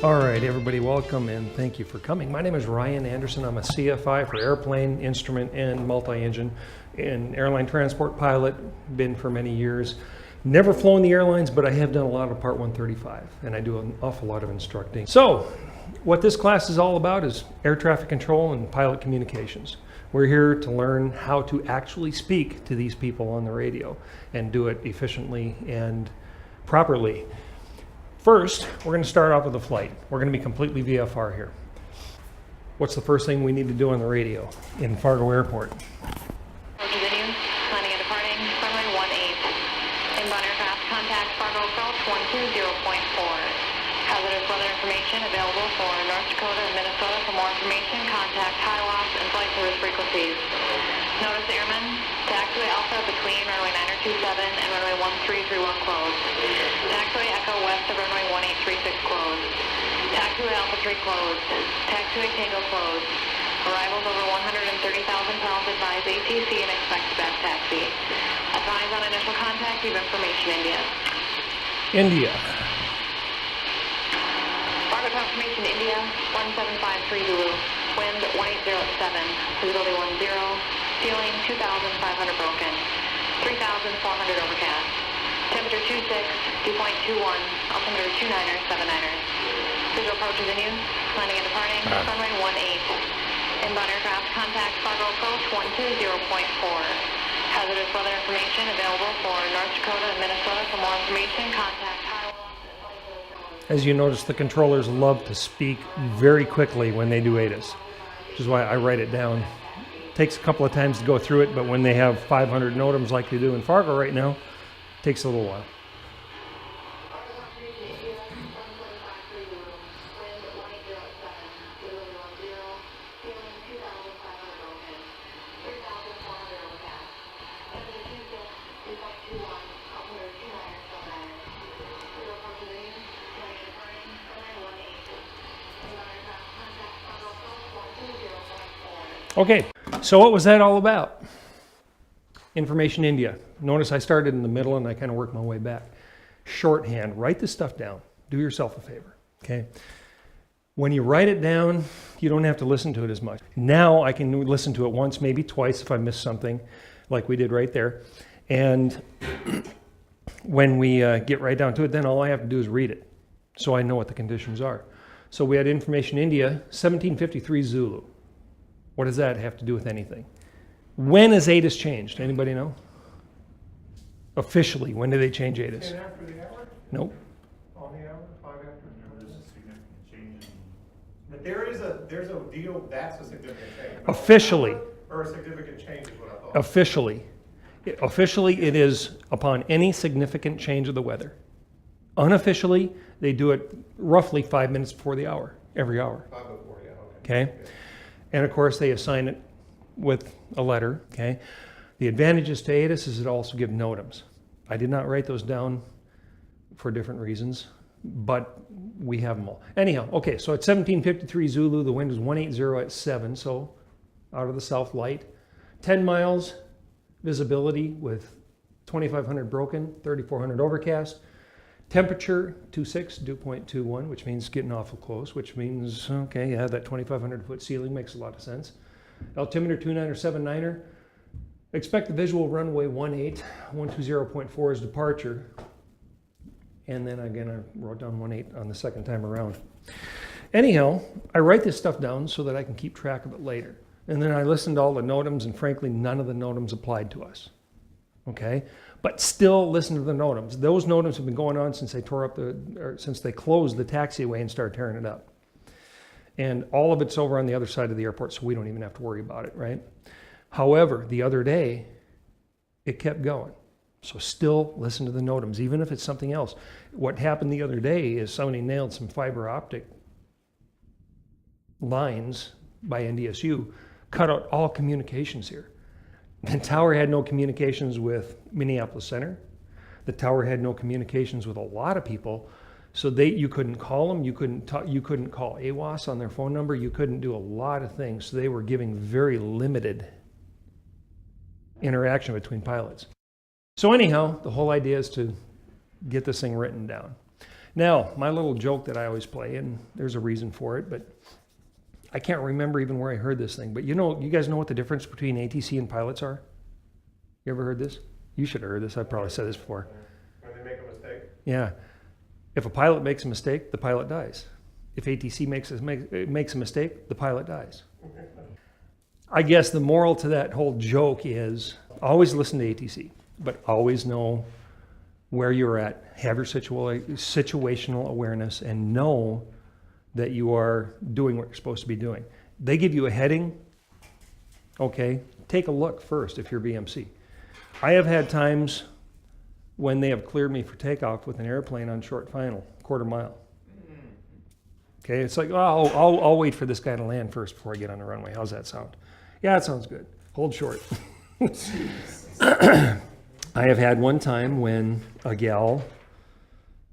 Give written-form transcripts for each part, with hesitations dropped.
All right, everybody, welcome and thank you for coming. My name is Ryan Anderson. I'm a CFI for airplane, instrument, and multi-engine and airline transport pilot. Been for many years. Never flown the airlines, but I have done a lot of Part 135, and I do an awful lot of instructing. So, what this class is all about is air traffic control and pilot communications. We're here to learn how to actually speak to these people on the radio and do it efficiently and properly. First, we're going to start off with a flight. We're going to be completely VFR here. What's the first thing we need to do on the radio in Fargo Airport? Planning and departing, runway 18. Inbound aircraft, contact Fargo approach 120.4. Hazardous weather information available for North Dakota and Minnesota. For more information, contact HIWAS and flight service frequencies. Notice airmen, taxiway Alpha between runway 927 and runway 1331 closed. Taxiway Echo west of runway 1836 closed. Taxiway Alpha 3 closed. Taxiway Tango closed. Arrivals over 130,000 pounds advise ATC and expect to back taxi. Advise on initial contact, give information India. India. Fargo confirmation India, 1753 Zulu. Wind 180 at 7. Visibility 10. Ceiling 2,500 broken. 3,400 overcast. Temperature 26, dew point 21, altimeter 29er, 79er. Visual approaches in use, landing and departing, runway 18. Inbound aircraft, contact Fargo approach 120.4. Hazardous weather information available for North Dakota and Minnesota. For more information, contact HIWAS. As you notice, the controllers love to speak very quickly when they do ATIS, which is why I write it down. Takes a couple of times to go through it, but when they have 500 NOTAMs like they do in Fargo right now, it takes a little while. Okay, so what was that all about? Information India. Notice I started in the middle and I kind of worked my way back. Shorthand, write this stuff down. Do yourself a favor, okay? When you write it down, you don't have to listen to it as much. Now I can listen to it once, maybe twice if I miss something, like we did right there. And when we get right down to it, then all I have to do is read it, so I know what the conditions are. So we had Information India, 1753 Zulu. What does that have to do with anything? When is ATIS changed? Anybody know? Officially, when do they change ATIS? 10 after the hour? Nope. On the hour? 5 after? No, there's a significant change. But there's a deal, that's a significant change. Officially. Or a significant change is what I thought. Officially. Officially, it is upon any significant change of the weather. Unofficially, they do it roughly 5 minutes before the hour, every hour. 5 before, yeah, okay. Okay? And of course, they assign it with a letter, okay? The advantages to ATIS is it also gives NOTAMs. I did not write those down for different reasons, but we have them all. Anyhow, okay, so at 1753 Zulu, the wind is 180 at 7, so out of the south light. 10 miles visibility with 2,500 broken, 3,400 overcast. Temperature 26, dew point 21, which means getting awful close, which means, okay, yeah, that 2,500 foot ceiling makes a lot of sense. Altimeter 29er, 79er. Expect the visual runway 18, 120.4 is departure. And then again, I wrote down 18 on the second time around. Anyhow, I write this stuff down so that I can keep track of it later. And then I listened to all the NOTAMs, and frankly, none of the NOTAMs applied to us. Okay? But still listen to the NOTAMs. Those NOTAMs have been going on since they since they closed the taxiway and started tearing it up. And all of it's over on the other side of the airport, so we don't even have to worry about it, right? However, the other day, it kept going. So still listen to the NOTAMs, even if it's something else. What happened the other day is somebody nailed some fiber optic lines by NDSU, cut out all communications here. The tower had no communications with Minneapolis Center. The tower had no communications with a lot of people, so you couldn't call them, you couldn't call AWAS on their phone number, you couldn't do a lot of things. So they were giving very limited interaction between pilots. So anyhow, the whole idea is to get this thing written down. Now, my little joke that I always play, and there's a reason for it, but I can't remember even where I heard this thing, but you guys know what the difference between ATC and pilots are? You ever heard this? You should have heard this. I probably said this before. When they make a mistake? Yeah. If a pilot makes a mistake, the pilot dies. If ATC makes a mistake, the pilot dies. I guess the moral to that whole joke is always listen to ATC, but always know where you're at. Have your situational awareness and know that you are doing what you're supposed to be doing. They give you a heading. Okay, take a look first if you're VMC. I have had times when they have cleared me for takeoff with an airplane on short final, quarter mile. Okay, it's like, oh, I'll wait for this guy to land first before I get on the runway. How's that sound? Yeah, it sounds good. Hold short. I have had one time when a gal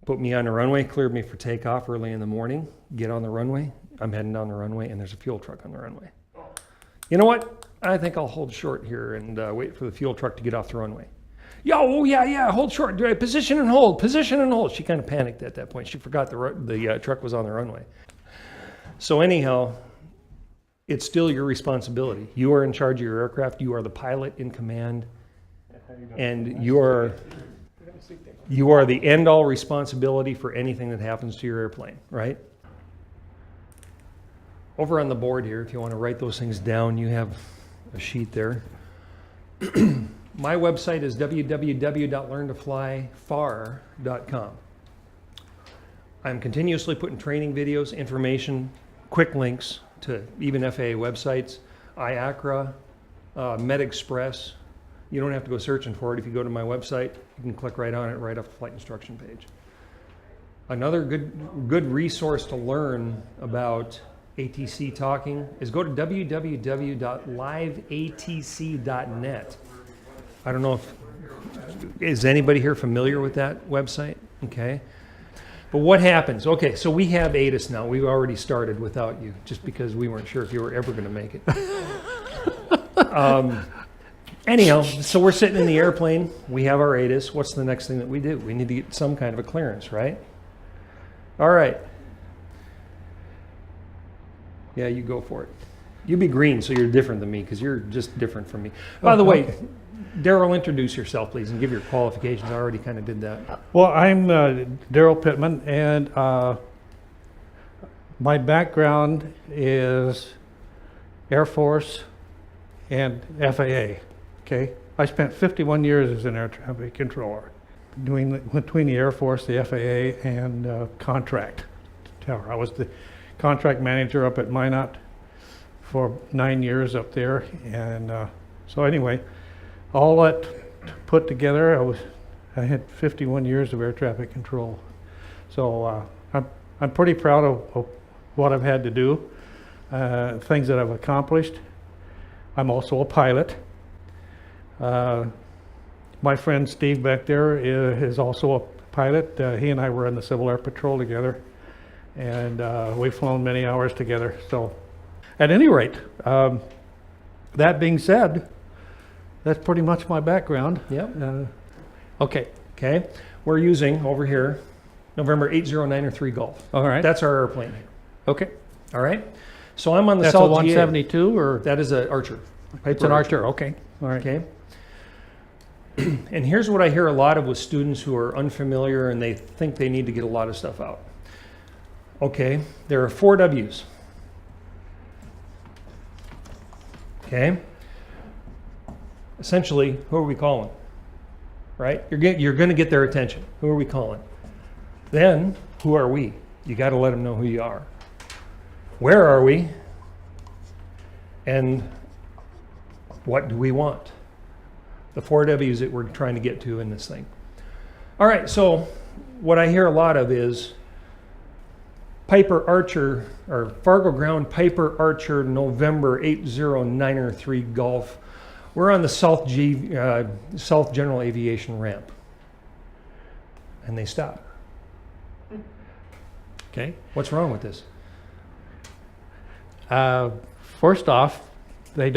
put me on the runway, cleared me for takeoff early in the morning, get on the runway. I'm heading down the runway and there's a fuel truck on the runway. You know what? I think I'll hold short here and wait for the fuel truck to get off the runway. Yeah, hold short. Position and hold, position and hold. She kind of panicked at that point. She forgot the truck was on the runway. So anyhow, it's still your responsibility. You are in charge of your aircraft. You are the pilot in command. And you are the end-all responsibility for anything that happens to your airplane, right? Over on the board here, if you want to write those things down, you have a sheet there. My website is www.learntoflyfar.com. I'm continuously putting training videos, information, quick links to even FAA websites, IACRA, MedExpress. You don't have to go searching for it. If you go to my website, you can click right on it right off the flight instruction page. Another good resource to learn about ATC talking is go to www.liveatc.net. I don't know is anybody here familiar with that website? Okay. But what happens? Okay, so we have ATIS now. We've already started without you, just because we weren't sure if you were ever going to make it. Anyhow, so we're sitting in the airplane. We have our ATIS. What's the next thing that we do? We need to get some kind of a clearance, right? All right. Yeah, you go for it. You be green, so you're different than me, because you're just different from me. By the way, Daryl, introduce yourself, please, and give your qualifications. I already kind of did that. Well, I'm Daryl Pittman, and my background is Air Force and FAA. Okay, I spent 51 years as an air traffic controller, between the Air Force, the FAA, and contract tower. I was the contract manager up at Minot for 9 years up there, and so anyway, all that put together, I had 51 years of air traffic control. So I'm pretty proud of what I've had to do, things that I've accomplished. I'm also a pilot. My friend Steve back there is also a pilot. He and I were in the Civil Air Patrol together, and we've flown many hours together. So at any rate, that being said, that's pretty much my background. Yep. Okay. Okay. We're using over here November 8093 Golf. All right. That's our airplane. Okay. All right. So I'm on the That's a South 172 or? That is an Archer. It's an Archer. Okay. All right. Okay. And here's what I hear a lot of with students who are unfamiliar and they think they need to get a lot of stuff out. Okay. There are 4 W's. Okay. Essentially, who are we calling? Right? You're going to get their attention. Who are we calling? Then, who are we? You got to let them know who you are. Where are we? And what do we want? The 4 W's that we're trying to get to in this thing. All right, so what I hear a lot of is Piper Archer, or Fargo Ground Piper Archer, November 8093 Golf. We're on the South General Aviation ramp. and they stop. Okay. What's wrong with this? First off, they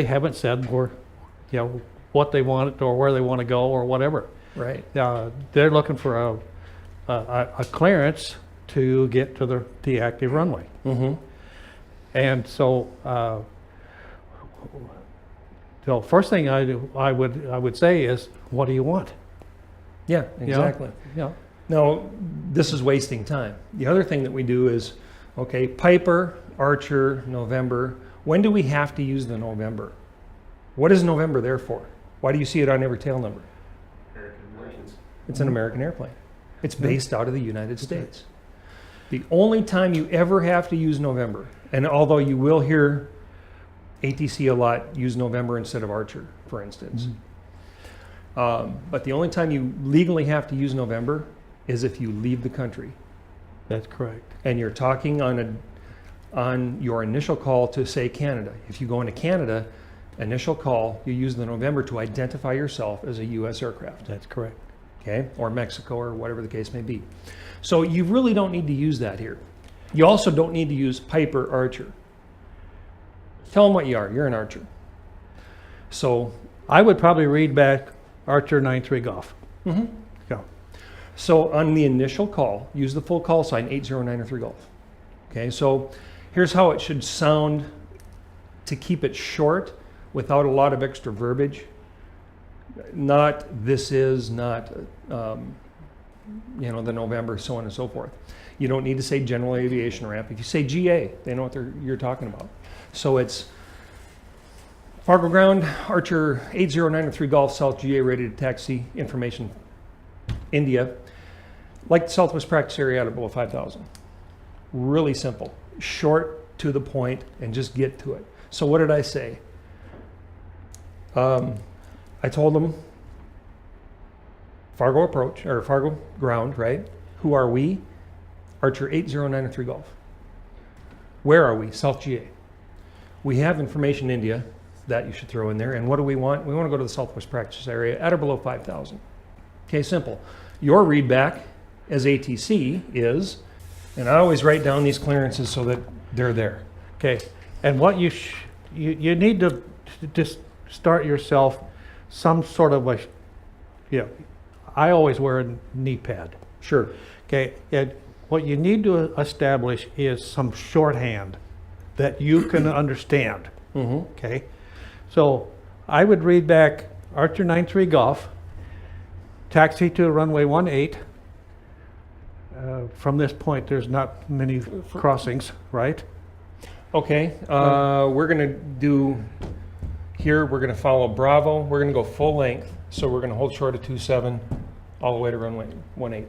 haven't said what they want or where they want to go or whatever. Right. They're looking for a clearance to get to the active runway. Mm-hmm. And so, so first thing I would say is, what do you want? Yeah, exactly. Yeah. Now, this is wasting time. The other thing that we do is, okay, Piper, Archer, November. When do we have to use the November? What is November there for? Why do you see it on every tail number? It's an American airplane. It's based out of the United States. The only time you ever have to use November, and although you will hear ATC a lot use November instead of Archer, for instance, but the only time you legally have to use November is if you leave the country. That's correct. And you're talking on your initial call to, say, Canada. If you go into Canada, initial call, you use the November to identify yourself as a U.S. aircraft. That's correct. Okay, or Mexico, or whatever the case may be. So you really don't need to use that here. You also don't need to use Piper Archer. Tell them what you are. You're an Archer. So I would probably read back Archer 93 Golf. mhm. Yeah. So on the initial call, use the full call sign 8093 Golf. Okay, so here's how it should sound to keep it short without a lot of extra verbiage. Not this is, not the November, so on and so forth. You don't need to say general aviation ramp. If you say GA, they know what you're talking about. So it's Fargo Ground, Archer 8093 Golf, South GA, ready to taxi, information, India. Like the Southwest practice area out of below 5,000. Really simple, short, to the point, and just get to it. So what did I say? I told them Fargo approach, or Fargo ground, right? Who are we? Archer 8093 Golf. Where are we? South GA. We have information India that you should throw in there. And what do we want? We want to go to the Southwest practice area at or below 5,000. Okay, simple. Your readback as ATC is, and I always write down these clearances so that they're there. Okay. And what you need to just start yourself some sort of I always wear a knee pad. Sure. Okay. And what you need to establish is some shorthand that you can understand. Mm-hmm. Okay. So I would read back Archer 93 Golf, taxi to runway 18. From this point, there's not many crossings, right? Okay. We're going to do here, we're going to follow Bravo. We're going to go full length. So we're going to hold short of 27 all the way to runway 18.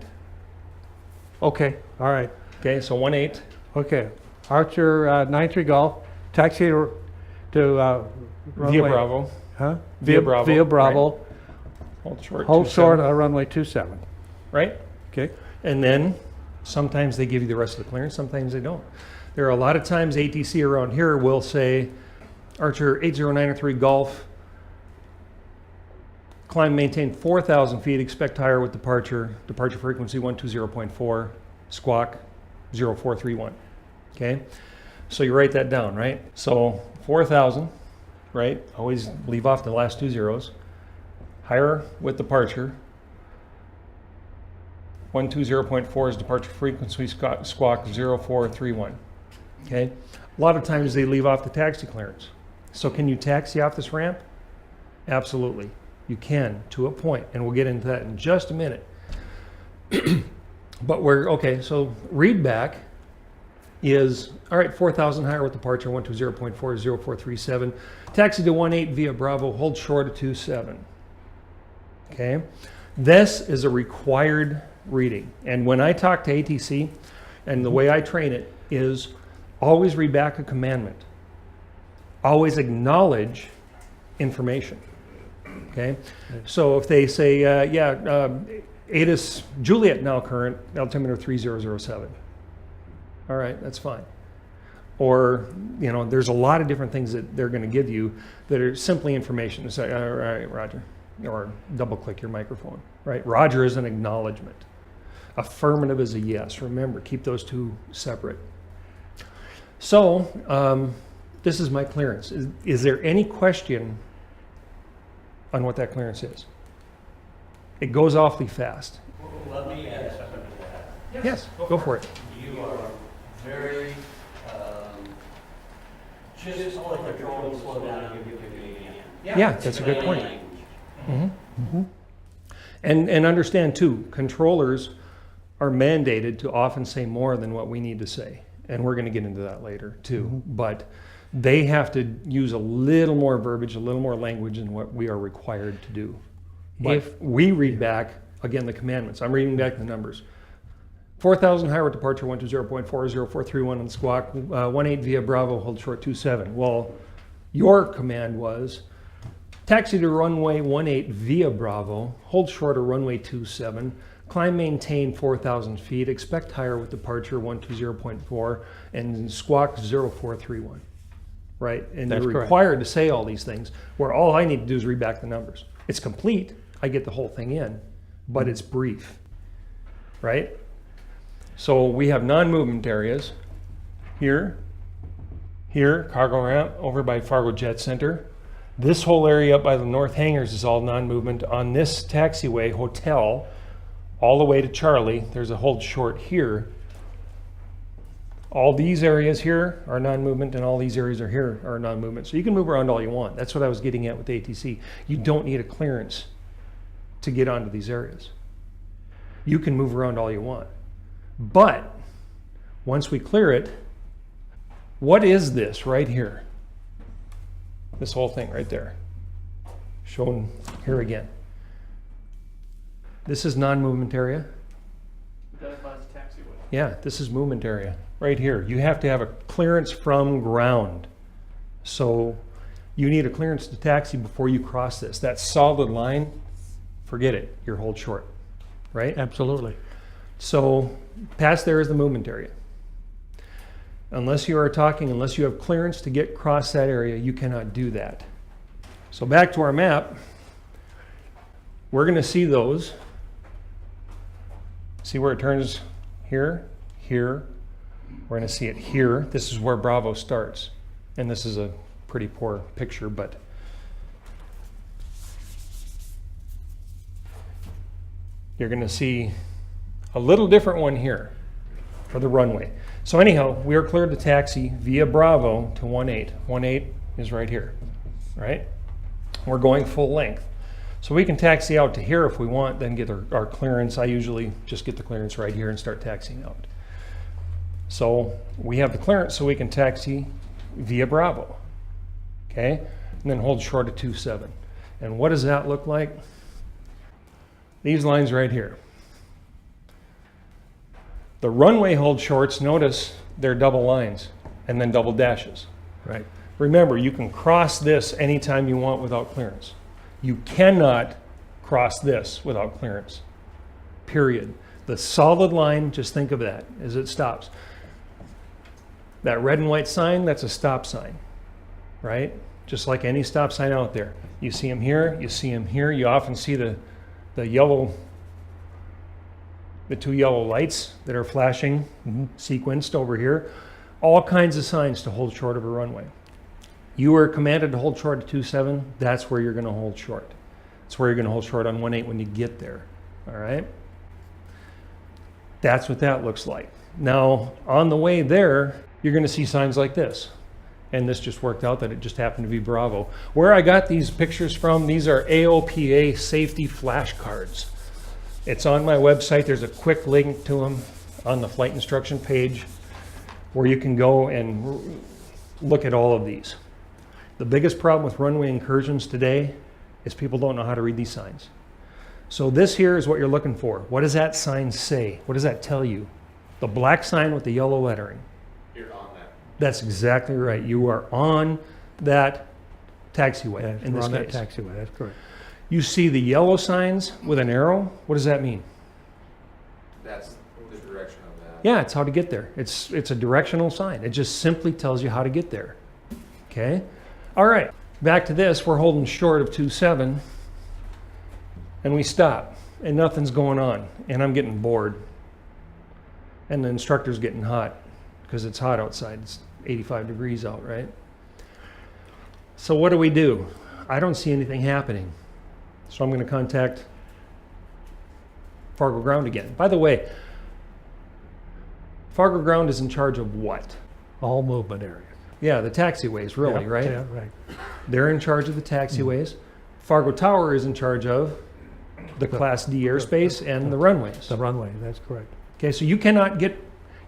Okay. All right. Okay. So 18. Okay. Archer 93 Golf, taxi to runway. Via Bravo. Huh? Via Bravo. Via Bravo. Right. Hold short. Hold 27. short of runway 27. Right. Okay. And then sometimes they give you the rest of the clearance, sometimes they don't. There are a lot of times ATC around here will say, Archer 8093 Golf, climb, maintain 4,000 feet, expect higher with departure frequency 120.4, squawk 0431. Okay, so you write that down, right? So 4,000, right? Always leave off the last two zeros. Higher with departure. 120.4 is departure frequency, squawk 0431. Okay, a lot of times they leave off the taxi clearance. So can you taxi off this ramp? Absolutely, you can, to a point, and we'll get into that in just a minute. But okay, so read back is, all right, 4,000 higher with departure, 120.4, 0437. Taxi to 18 via Bravo, hold short of 27. Okay, this is a required reading. And when I talk to ATC, and the way I train it is always read back a commandment. Always acknowledge information. Okay, so if they say, ATIS Juliet now current, altimeter 3007. All right, that's fine. Or, there's a lot of different things that they're going to give you that are simply information. To say, all right, Roger, or double click your microphone, right? Roger is an acknowledgement. Affirmative is a yes. Remember, keep those two separate. So, this is my clearance. Is there any question on what that clearance is? It goes awfully fast. Let me add something to that. Yes, go for it. You are very, just like control and slow down and give me again. Yeah, that's a good point. And understand too, controllers are mandated to often say more than what we need to say. And we're going to get into that later too. But they have to use a little more verbiage, a little more language than what we are required to do. If we read back, again, the commandments, I'm reading back the numbers. 4,000 highway departure 120.40, on the squawk, 18 via Bravo, hold short 27. Well, your command was taxi to runway 18 via Bravo, hold short of runway 27, climb maintain 4,000 feet, expect higher with departure 120.4, and squawk 0431. Right? And That's you're correct. required to say all these things, where all I need to do is read back the numbers. It's complete. I get the whole thing in, but it's brief. Right? So we have non-movement areas here, cargo ramp over by Fargo Jet Center. This whole area up by the north hangars is all non-movement. On this taxiway, hotel, all the way to Charlie, there's a hold short here. All these areas here are non-movement, and all these areas are non-movement. So you can move around all you want. That's what I was getting at with ATC. You don't need a clearance to get onto these areas. You can move around all you want. But once we clear it, what is this right here? This whole thing right there. Shown here again. This is non-movement area. Identifies the taxiway. Yeah, this is movement area right here. You have to have a clearance from ground. So you need a clearance to taxi before you cross this. That solid line, forget it. You're hold short, right? Absolutely. So past there is the movement area. Unless you have clearance to get across that area, you cannot do that. So back to our map, we're going to see those. See where it turns here, here. We're going to see it here. This is where Bravo starts. And this is a pretty poor picture, but you're going to see a little different one here for the runway. So anyhow, we are cleared to taxi via Bravo to 18. 18 is right here, right? We're going full length. So we can taxi out to here if we want, then get our clearance. I usually just get the clearance right here and start taxiing out. So we have the clearance so we can taxi via Bravo, okay? And then hold short of 27. And what does that look like? These lines right here. The runway hold shorts, notice they're double lines and then double dashes. Right. Remember, you can cross this anytime you want without clearance. You cannot cross this without clearance, period. The solid line, just think of that as it stops. That red and white sign, that's a stop sign, right? Just like any stop sign out there. You see them here, you see them here. You often see the yellow, the two yellow lights that are flashing, sequenced over here. All kinds of signs to hold short of a runway. You are commanded to hold short at 27, that's where you're going to hold short. That's where you're going to hold short on 18 when you get there, all right? That's what that looks like. Now, on the way there, you're going to see signs like this. And this just worked out that it just happened to be Bravo. Where I got these pictures from, these are AOPA safety flashcards. It's on my website. There's a quick link to them on the flight instruction page where you can go and look at all of these. The biggest problem with runway incursions today is people don't know how to read these signs. So this here is what you're looking for. What does that sign say? What does that tell you? The black sign with the yellow lettering. You're on that. That's exactly right. You are on that taxiway Yeah, in we're this on that case. taxiway, that's correct. You see the yellow signs with an arrow. What does that mean? That's the direction of that. Yeah, it's how to get there. It's a directional sign. It just simply tells you how to get there. Okay? All right. Back to this. We're holding short of 27 and we stop. and nothing's going on, and I'm getting bored, and the instructor's getting hot because it's hot outside. It's 85 degrees out, right? So what do? I don't see anything happening. So I'm going to contact Fargo Ground again. By the way, Fargo Ground is in charge of what? All movement areas. Yeah, the taxiways, really, Yeah, right? Yeah, right. They're in charge of the taxiways. Fargo Tower is in charge of the Class D airspace and the runways. The runway, that's correct. Okay, so you cannot get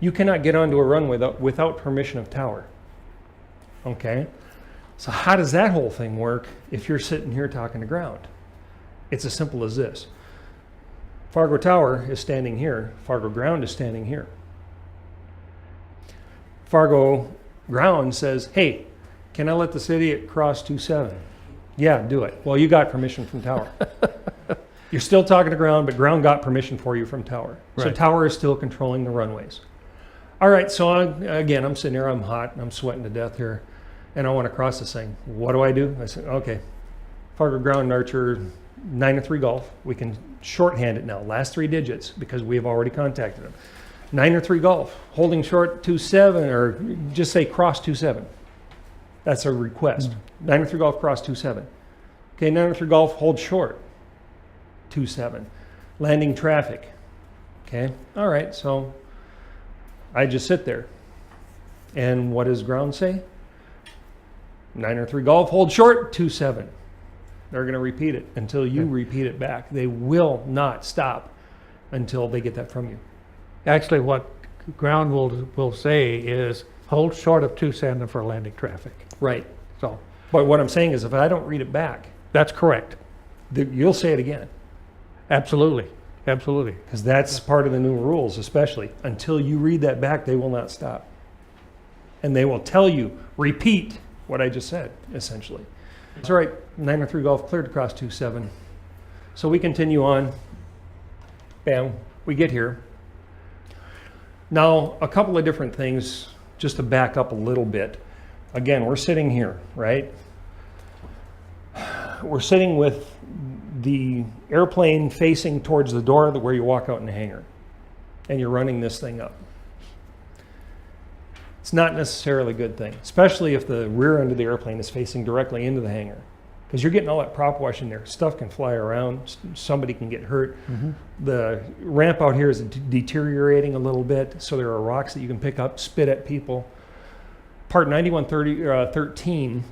onto a runway without permission of Tower. Okay, so how does that whole thing work if you're sitting here talking to ground? It's as simple as this. Fargo Tower is standing here. Fargo Ground is standing here. Fargo Ground says, hey, can I let this idiot cross 27? Yeah, do it. Well, you got permission from Tower. You're still talking to ground, but ground got permission for you from Tower. So Right. Tower is still controlling the runways. All right, so again, I'm sitting here, I'm hot, I'm sweating to death here, and I want to cross this thing. What do? I said, okay, Fargo Ground Archer 9-3 Golf. We can shorthand it now, last 3 digits, because we have already contacted them. 9-3 Golf, holding short 27, or just say cross 27. That's a request. 9-3 Golf, cross 27. Okay, 9-3 Golf, hold short 27. Landing traffic. Okay, all right, so I just sit there. And what does ground say? 9-3 Golf, hold short 27. They're going to repeat it until you repeat it back. They will not stop until they get that from you. Actually, what ground will say is hold short of 27 for landing traffic. Right. So But what I'm saying is if I don't read it back, that's correct. you'll say it again. Absolutely. Absolutely. Because that's part of the new rules, especially. Until you read that back, they will not stop. And they will tell you, repeat what I just said, essentially. It's all right, 9-3 Golf cleared across 27. So we continue on. Bam, we get here. Now, a couple of different things, just to back up a little bit. Again, we're sitting here, right? We're sitting with the airplane facing towards the door where you walk out in the hangar. And you're running this thing up. It's not necessarily a good thing, especially if the rear end of the airplane is facing directly into the hangar. Because you're getting all that prop wash in there. Stuff can fly around. Somebody can get hurt. The ramp out here is deteriorating a little bit, so there are rocks that you can pick up, spit at people. Part 9113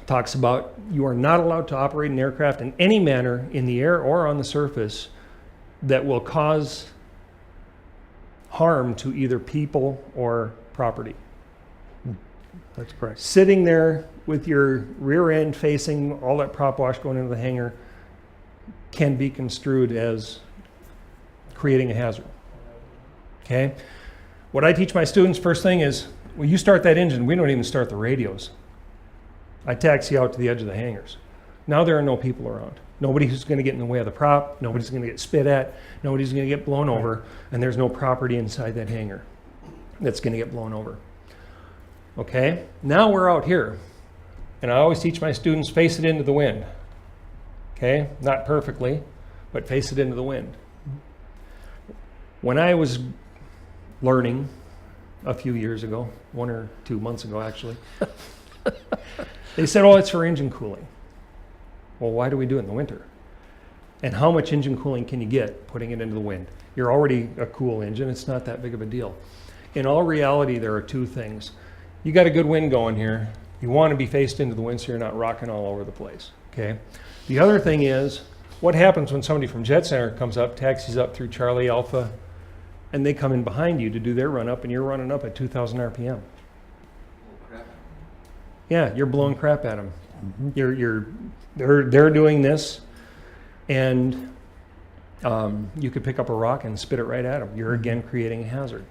talks about you are not allowed to operate an aircraft in any manner in the air or on the surface that will cause harm to either people or property. That's correct. Sitting there with your rear end facing all that prop wash going into the hangar can be construed as creating a hazard. Okay? What I teach my students first thing is, when you start that engine, we don't even start the radios. I taxi out to the edge of the hangars. Now there are no people around. Nobody's going to get in the way of the prop. Nobody's going to get spit at. Nobody's going to get blown over. And there's no property inside that hangar that's going to get blown over. Okay, now we're out here. And I always teach my students, face it into the wind. Okay, not perfectly, but face it into the wind. When I was learning a few years ago, 1 or 2 months ago actually, they said, oh, it's for engine cooling. Well, why do we do it in the winter? And how much engine cooling can you get putting it into the wind? You're already a cool engine, it's not that big of a deal. In all reality, there are 2 things. You got a good wind going here. You want to be faced into the wind so you're not rocking all over the place, okay? The other thing is, what happens when somebody from Jet Center comes up, taxis up through Charlie Alpha, and they come in behind you to do their run up, and you're running up at 2,000 RPM. Yeah, you're blowing crap at them. They're doing this, and you could pick up a rock and spit it right at them. You're again creating a hazard.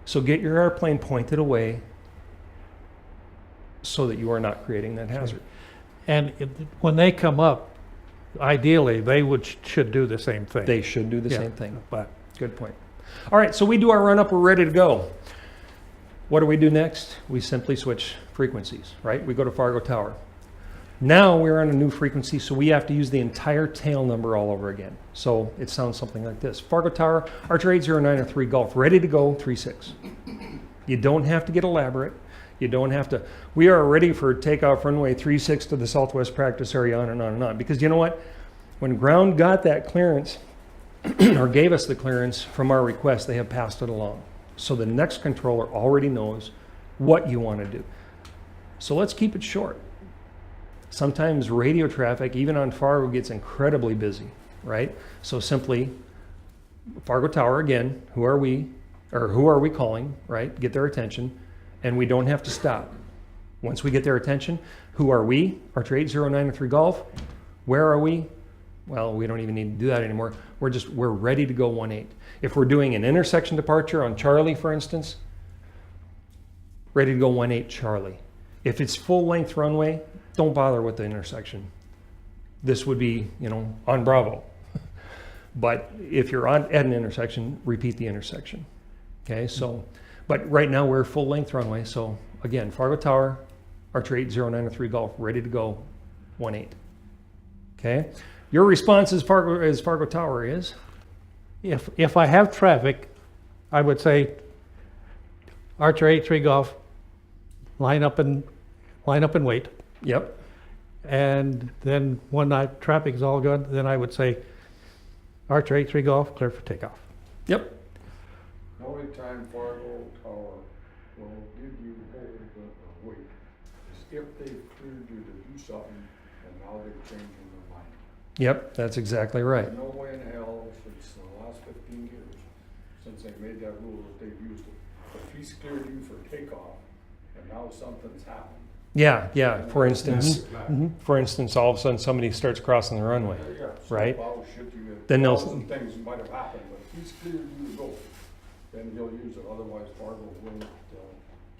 So get your airplane pointed away so that you are not creating that hazard. And when they come up, ideally, they should do the same thing. They should do the Yeah, same thing. But Good point. All right, so we do our run up, we're ready to go. What do we do next? We simply switch frequencies, right? We go to Fargo Tower. Now we're on a new frequency, so we have to use the entire tail number all over again. So it sounds something like this. Fargo Tower, Archer 80903 Golf, ready to go, 36. You don't have to get elaborate. You don't have to. We are ready for takeoff runway 36 to the southwest practice area, on and on and on. Because you know what? When ground got that clearance, or gave us the clearance from our request, they have passed it along. So the next controller already knows what you want to do. So let's keep it short. Sometimes radio traffic, even on Fargo, gets incredibly busy, right? So simply, Fargo Tower again, who are we calling, right? Get their attention, and we don't have to stop. Once we get their attention, who are we? Archer 80903 Golf. Where are we? Well, we don't even need to do that anymore. We're ready to go 18. If we're doing an intersection departure on Charlie, for instance, ready to go 18 Charlie. If it's full length runway, don't bother with the intersection. This would be, on Bravo. But if you're at an intersection, repeat the intersection. Okay, so, but right now we're full length runway. So again, Fargo Tower, Archer 80903 Golf, ready to go 18. Okay, your response as Fargo Tower is? If I have traffic, I would say Archer 83 Golf, line up and wait. Yep. And then when that traffic's all good, then I would say Archer 83 Golf, clear for takeoff. Yep. The only time Fargo Tower will give you a wait is if they cleared you to do something and now they're changing their mind. Yep, that's exactly right. No way in hell since the last 15 years, since they made that rule that they've used it. If he's cleared you for takeoff and now something's happened. Yeah. For instance, all of a sudden somebody starts crossing the runway, Yeah, so right? about shit you get, Then they'll- thousand things might have happened, but if he's cleared you to go, then he'll use it. Otherwise, Fargo will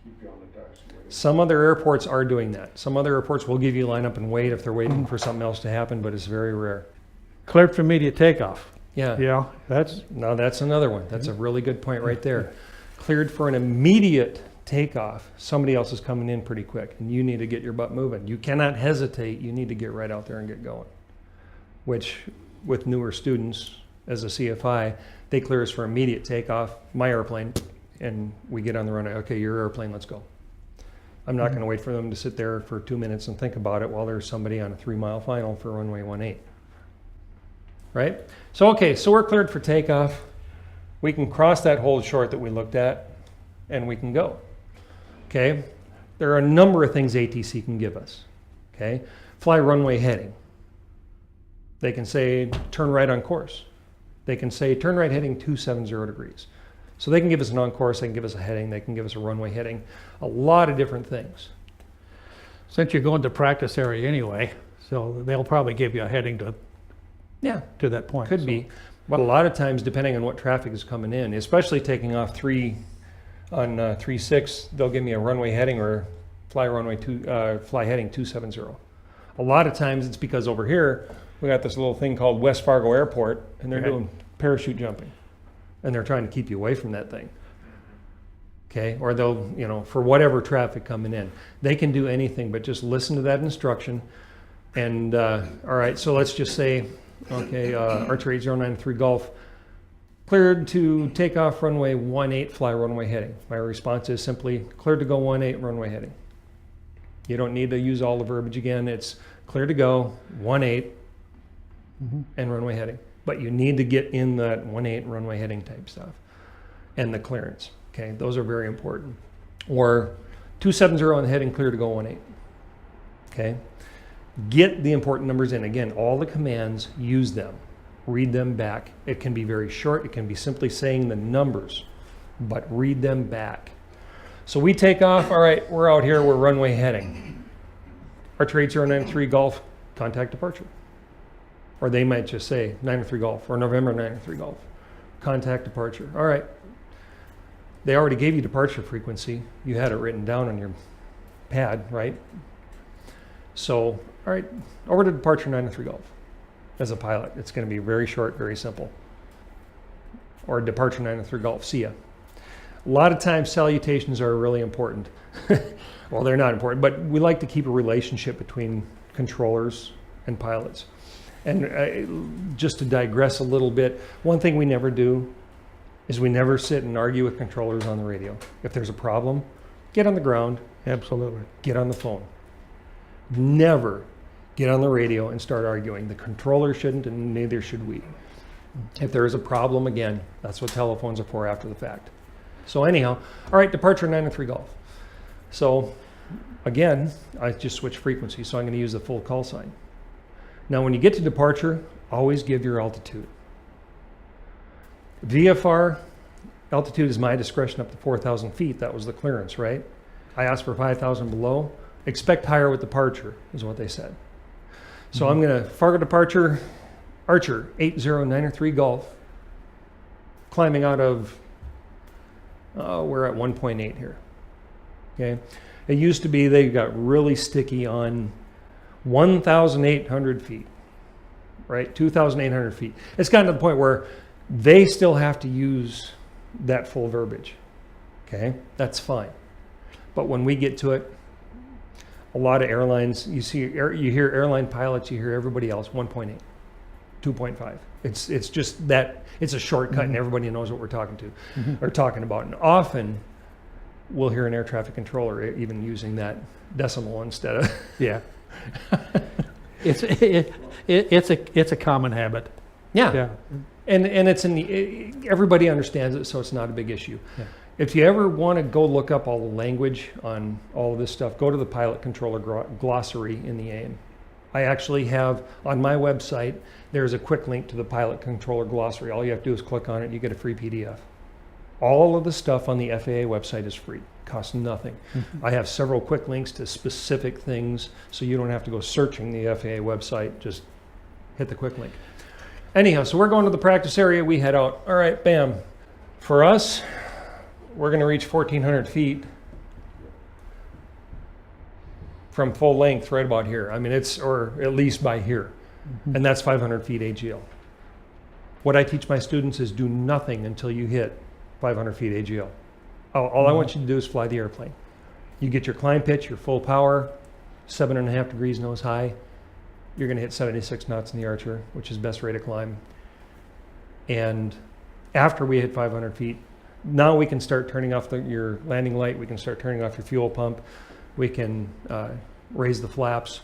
keep you on the taxiway. Some other airports are doing that. Some other airports will give you line up and wait if they're waiting for something else to happen, but it's very rare. Cleared for immediate takeoff. Yeah. Yeah, that's Now that's another one. That's a really good point right there. Cleared for an immediate takeoff. Somebody else is coming in pretty quick and you need to get your butt moving. You cannot hesitate. You need to get right out there and get going. Which with newer students as a CFI, they clear us for immediate takeoff, my airplane, and we get on the runway. Okay, your airplane, let's go. I'm not going to wait for them to sit there for 2 minutes and think about it while there's somebody on a 3-mile final for runway 18. Right? So, okay, so we're cleared for takeoff. We can cross that hold short that we looked at and we can go. Okay? There are a number of things ATC can give us. Okay? Fly runway heading. They can say turn right on course. They can say turn right heading 270 degrees. So they can give us an on course, they can give us a heading, they can give us a runway heading, a lot of different things. since you're going to practice area anyway, so they'll probably give you a heading to that point. Could be. But a lot of times, depending on what traffic is coming in, especially taking off 3-6, they'll give me a runway heading or fly heading 270. A lot of times it's because over here we got this little thing called West Fargo Airport, and they're doing parachute jumping, and they're trying to keep you away from that thing. Okay, or they'll, for whatever traffic coming in, they can do anything but just listen to that instruction. And all right, so let's just say, okay, Archer 8093 Golf, cleared to take off runway 18, fly runway heading. My response is simply cleared to go 18, runway heading. You don't need to use all the verbiage again. It's clear to go 18 and runway heading. But you need to get in that 18 runway heading type stuff and the clearance. Okay, those are very important. Or 270 on the heading, clear to go 18. Okay, get the important numbers in. Again, all the commands, use them, read them back. It can be very short. It can be simply saying the numbers, but read them back. So we take off. All right, we're out here. We're runway heading. Archer 8093 Golf, contact departure. Or they might just say 93 Golf or November 93 Golf, contact departure. All right. They already gave you departure frequency. You had it written down on your pad, right? So, all right, over to departure 93 Golf. As a pilot, it's going to be very short, very simple. Or departure 93 Golf, see ya. A lot of times salutations are really important. Well, they're not important, but we like to keep a relationship between controllers and pilots. And just to digress a little bit, one thing we never do is we never sit and argue with controllers on the radio. If there's a problem, get on the ground, Absolutely. get on the phone. Never get on the radio and start arguing. The controller shouldn't, and neither should we. If there is a problem, again, that's what telephones are for after the fact. So anyhow, all right, departure 903 Golf. So again, I just switched frequency, so I'm going to use the full call sign. Now when you get to departure, always give your altitude. VFR altitude is my discretion up to 4,000 feet. That was the clearance, right? I asked for 5,000 below. Expect higher with departure is what they said. So I'm going to Fargo departure, Archer 80903 Golf, climbing out of, we're at 1.8 here. Okay. It used to be they got really sticky on 1,800 feet, right? 2,800 feet. It's gotten to the point where they still have to use that full verbiage. Okay, that's fine. But when we get to it, a lot of airlines, you hear airline pilots, you hear everybody else, 1.8, 2.5. It's just that, it's a shortcut and everybody knows what we're talking to, or talking about. And often we'll hear an air traffic controller even using that decimal instead of, Yeah. It's a common habit. yeah. Yeah. And it's everybody understands it, so it's not a big issue. Yeah. If you ever want to go look up all the language on all of this stuff, go to the pilot controller glossary in the AIM. I actually have on my website, there's a quick link to the pilot controller glossary. All you have to do is click on it, you get a free PDF. All of the stuff on the FAA website is free, costs nothing. I have several quick links to specific things, so you don't have to go searching the FAA website, just hit the quick link. Anyhow, so we're going to the practice area, we head out. All right, bam. For us, we're going to reach 1,400 feet from full length right about here. I mean, or at least by here. And that's 500 feet AGL. What I teach my students is do nothing until you hit 500 feet AGL. All I want you to do is fly the airplane. You get your climb pitch, your full power, 7.5 degrees nose high. You're going to hit 76 knots in the Archer, which is best rate of climb. And after we hit 500 feet, now we can start turning off your landing light. We can start turning off your fuel pump. We can raise the flaps,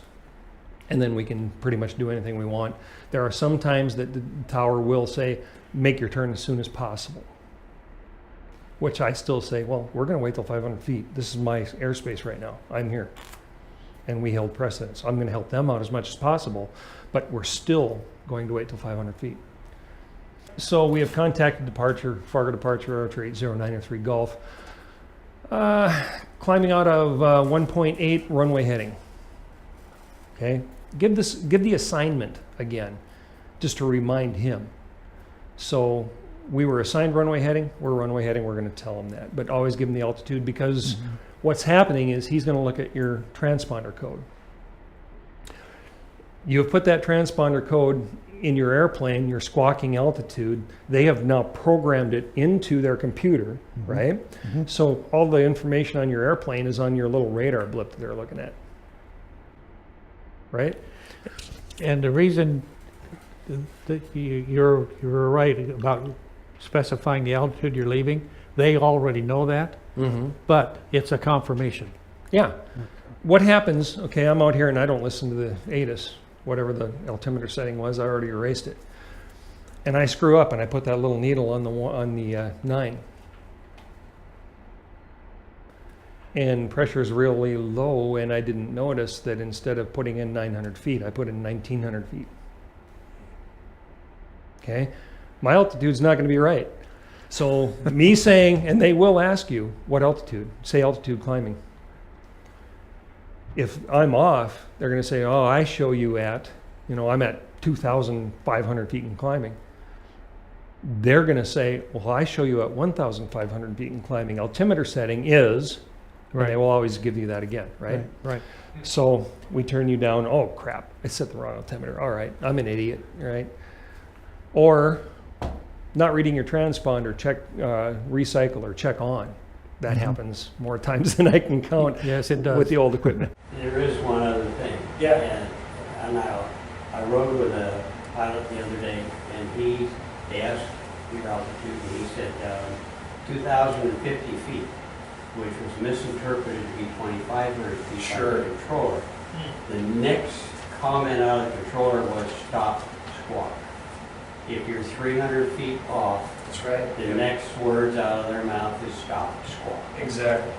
and then we can pretty much do anything we want. There are some times that the tower will say, make your turn as soon as possible, which I still say, well, we're going to wait till 500 feet. This is my airspace right now. I'm here. And we held precedence. I'm going to help them out as much as possible, but we're still going to wait till 500 feet. So we have contacted departure, Fargo departure, Archer 80903 Golf. Climbing out of 1.8 runway heading. Okay, give the assignment again, just to remind him. So we were assigned runway heading, we're runway heading, we're going to tell him that, but always give him the altitude, because what's happening is he's going to look at your transponder code. You have put that transponder code in your airplane, your squawking altitude. They have now programmed it into their computer, right? So all the information on your airplane is on your little radar blip that they're looking at, right? And the reason that you're right about specifying the altitude you're leaving, they already know that, but it's a confirmation. Yeah. What happens, okay, I'm out here and I don't listen to the ATIS, whatever the altimeter setting was, I already erased it. And I screw up and I put that little needle on the 9. And pressure is really low, and I didn't notice that instead of putting in 900 feet, I put in 1,900 feet. Okay? My altitude's not going to be right. So me saying, and they will ask you, what altitude? Say altitude climbing. If I'm off, they're going to say, oh, I show you at, I'm at 2,500 feet in climbing. They're going to say, well, I show you at 1,500 feet in climbing. Altimeter setting is, and they will always give you that again, right? Right. So we turn you down, oh crap, I set the wrong altimeter. All right, I'm an idiot, right? Or not reading your transponder, check recycle or check on. That happens more times than I can count. Yes, it does. With the old equipment. There is one other thing. Yeah. And I rode with a pilot the other day, and they asked Vfr Altitude, and he said 2,050 feet, which was misinterpreted to be 2,500 feet Sure. by the controller. The next comment out of the controller was stop squawk. If you're 300 feet off, That's right. the next words out of their mouth is stop squawk. Exactly.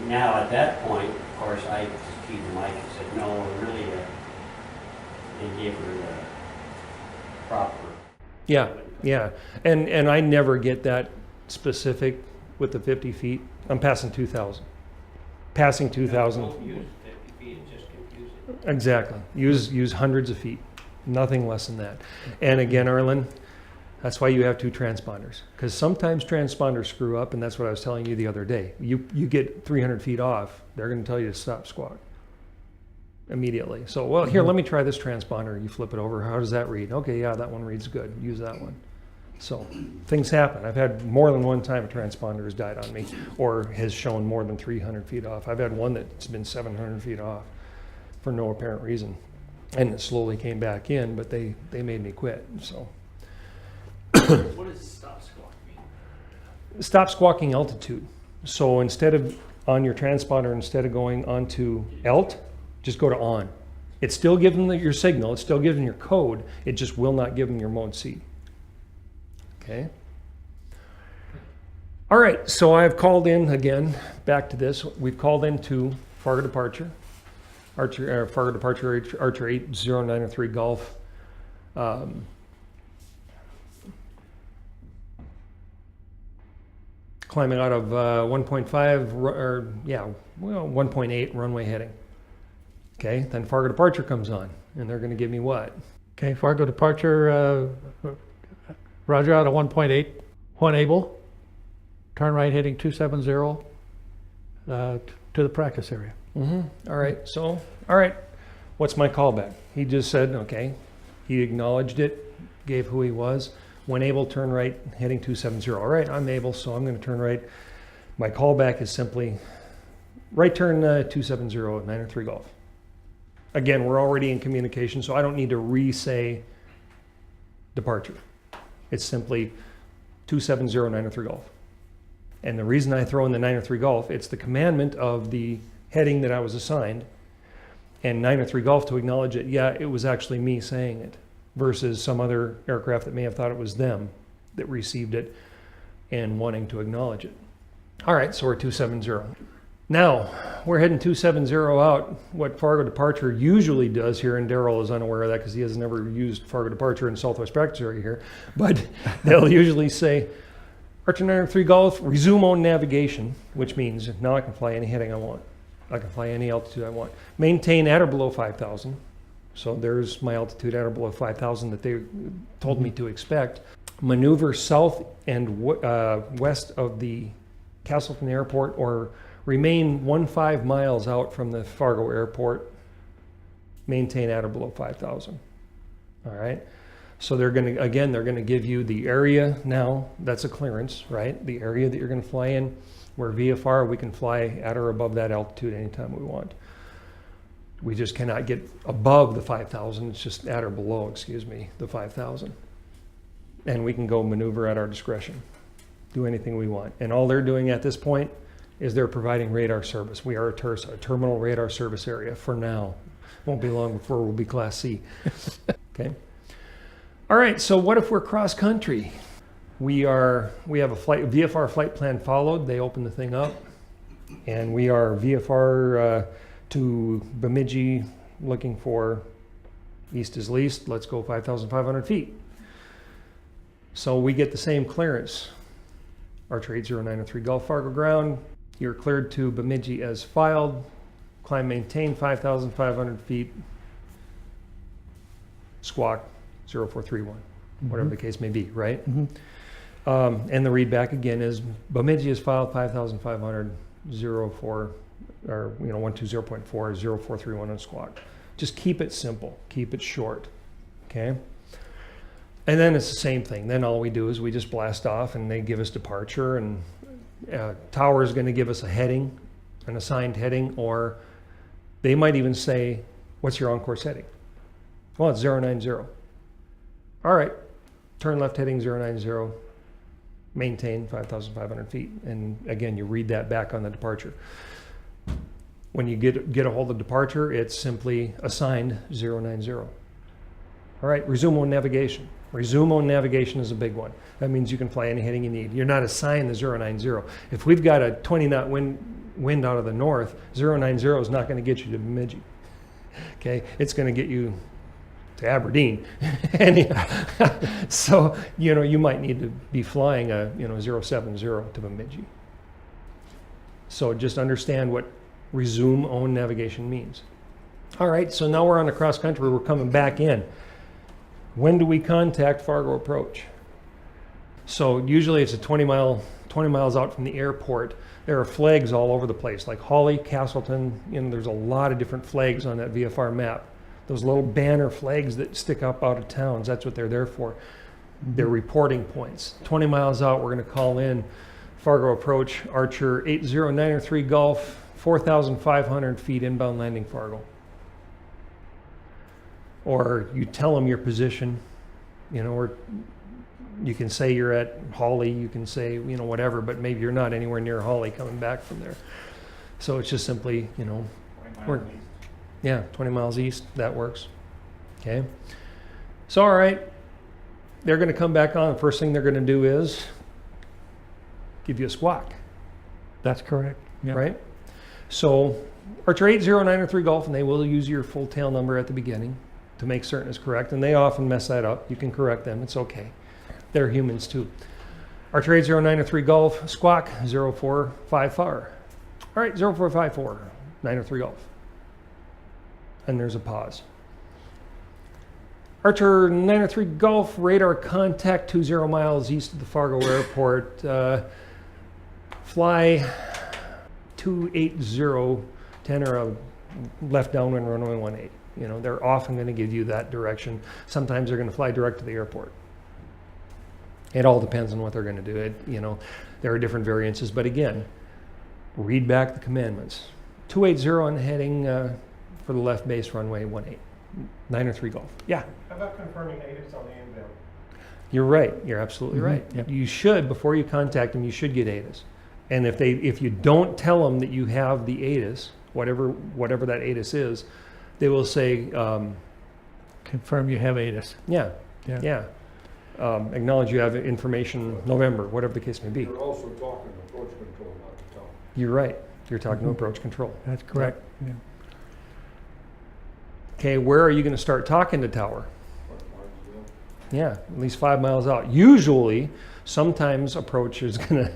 Now, at that point, of course, I just keyed the mic and said, no, really, they gave her the proper. Yeah, yeah. And I never get that specific with the 50 feet. I'm passing 2,000. Passing 2,000. Don't use 50 feet, it's just confusing. Exactly. Use hundreds of feet. Nothing less than that. And again, Arlen, that's why you have two transponders. Because sometimes transponders screw up, and that's what I was telling you the other day. You get 300 feet off, they're going to tell you to stop squawk immediately. So, well, here, let me try this transponder. You flip it over. How does that read? Okay, yeah, that one reads good. Use that one. So things happen. I've had more than one time a transponder has died on me or has shown more than 300 feet off. I've had one that's been 700 feet off for no apparent reason. And it slowly came back in, but they made me quit. So What does stop squawk mean? stop squawking altitude. So instead of on your transponder, instead of going onto alt, just go to on. It's still giving your signal. It's still giving your code. It just will not give them your mode C. Okay. All right. So I've called in again. Back to this. We've called into Fargo departure. Fargo departure Archer 8093 Golf. Climbing out of 1.8 runway heading. Okay, then Fargo departure comes on, and they're going to give me what? Okay, Fargo departure, roger out of 1.8, when able, turn right heading 270 to the practice area. All right, so, all right, what's my callback? He just said, okay, he acknowledged it, gave who he was. When able, turn right, heading 270. All right, I'm able, so I'm going to turn right. My callback is simply right turn 270 at 903 Golf. Again, we're already in communication, so I don't need to re-say departure. It's simply 270 903 Golf. And the reason I throw in the 903 Golf, it's the commandment of the heading that I was assigned, and 903 Golf to acknowledge it. Yeah, it was actually me saying it, versus some other aircraft that may have thought it was them that received it and wanting to acknowledge it. All right, so we're 270. Now, we're heading 270 out. What Fargo departure usually does here, and Darrell is unaware of that because he has never used Fargo departure in Southwest practice area here, but they'll usually say, Archer 903 Golf, resume on navigation, which means now I can fly any heading I want. I can fly any altitude I want. Maintain at or below 5,000. So there's my altitude at or below 5,000 that they told me to expect. Maneuver south and west of the Castleton Airport, or remain 15 miles out from the Fargo Airport. Maintain at or below 5,000. All right. So they're going to give you the area now. That's a clearance, right? The area that you're going to fly in. Where VFR, we can fly at or above that altitude anytime we want. We just cannot get above the 5,000. It's just at or below, the 5,000. And we can go maneuver at our discretion, do anything we want. And all they're doing at this point is they're providing radar service. We are a terminal radar service area for now. Won't be long before we'll be Class C. Okay. All right, so what if we're cross country? We have a VFR flight plan followed. They opened the thing up, and we are VFR to Bemidji, looking for east is least. Let's go 5,500 feet. So we get the same clearance. Archer 8093 Golf Fargo ground. You're cleared to Bemidji as filed. Climb maintain 5,500 feet. Squawk 0431, whatever the case may be, right? And the readback again is Bemidji is filed 5,500 04 or 120.4 0431 on squawk. Just keep it simple, keep it short, okay? And then it's the same thing. Then all we do is we just blast off, and they give us departure, and tower is going to give us a heading, an assigned heading, or they might even say, "What's your on-course heading?" Well, it's 090. All right, turn left heading 090, maintain 5,500 feet. And again, you read that back on the departure. When you get a hold of departure, it's simply assigned 090. All right, resume on navigation. Resume on navigation is a big one. That means you can fly any heading you need. You're not assigned the 090. If we've got a 20 knot wind out of the north, 090 is not going to get you to Bemidji. Okay, it's going to get you to Aberdeen. So, you might need to be flying a, 070 to Bemidji. So just understand what resume on navigation means. All right, so now we're on the cross country. We're coming back in. When do we contact Fargo approach? So usually it's a 20 miles out from the airport. There are flags all over the place, like Hawley, Castleton. There's a lot of different flags on that VFR map. Those little banner flags that stick up out of towns, that's what they're there for. They're reporting points. 20 miles out, we're going to call in Fargo approach, Archer 8093 Golf, 4,500 feet inbound landing Fargo. Or you tell them your position, or you can say you're at Hawley, you can say, whatever, but maybe you're not anywhere near Hawley coming back from there. So it's just simply, 20 miles east. 20 miles east, that works. Okay. So, all right, they're going to come back on. The first thing they're going to do is give you a squawk. That's correct. Yeah. Right? So, Archer 8093 Golf, and they will use your full tail number at the beginning to make certain it's correct, and they often mess that up. You can correct them. It's okay. They're humans too. Archer 8093 Golf, squawk 0454. All right, 0454, 903 Golf. And there's a pause. Archer 903 Golf, radar contact 20 miles east of the Fargo Airport. Fly 280, 10 or a left downwind runway 18. They're often going to give you that direction. Sometimes they're going to fly direct to the airport. It all depends on what they're going to do. There are different variances, but again, read back the commandments. 280 on heading for the left base runway 18. 903 Golf. Yeah. How about confirming ATIS on the inbound? You're right. You're absolutely right. Yep. You should, before you contact them, you should get ATIS. And if you don't tell them that you have the ATIS, whatever that ATIS is, they will say, Confirm you have ATIS. yeah. Yeah. Acknowledge you have information November, whatever the case may be. You're also talking approach control, not the top. You're right. You're talking to approach control. That's correct. Yeah. Okay, where are you going to start talking to tower? What, Yeah, at least 5 miles out. Usually, sometimes approach is going to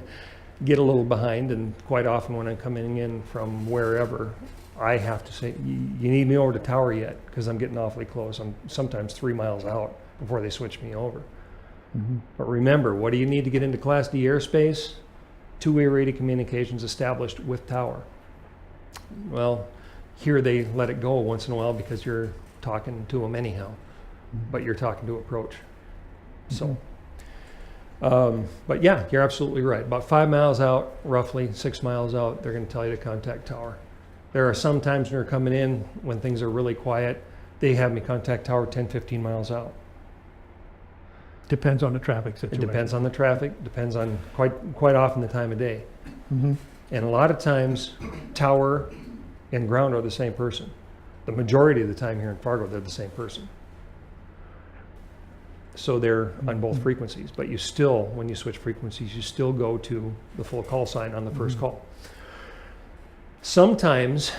get a little behind, and quite often when I'm coming in from wherever, I have to say, you need me over to tower yet? Because I'm getting awfully close. I'm sometimes 3 miles out before they switch me over. Mm-hmm. But remember, what do you need to get into Class D airspace? Two-way radio communications established with tower. Well, here they let it go once in a while because you're talking to them anyhow, but you're talking to approach. So, but yeah, you're absolutely right. About 5 miles out, roughly 6 miles out, they're going to tell you to contact tower. There are some times when you're coming in, when things are really quiet, they have me contact tower 10, 15 miles out. Depends on the traffic It situation. depends on the traffic, depends on quite often the time of day. Mm-hmm. And a lot of times, tower and ground are the same person. The majority of the time here in Fargo, they're the same person. So they're on both frequencies, but you still, when you switch frequencies, you still go to the full call sign on the first call. Sometimes,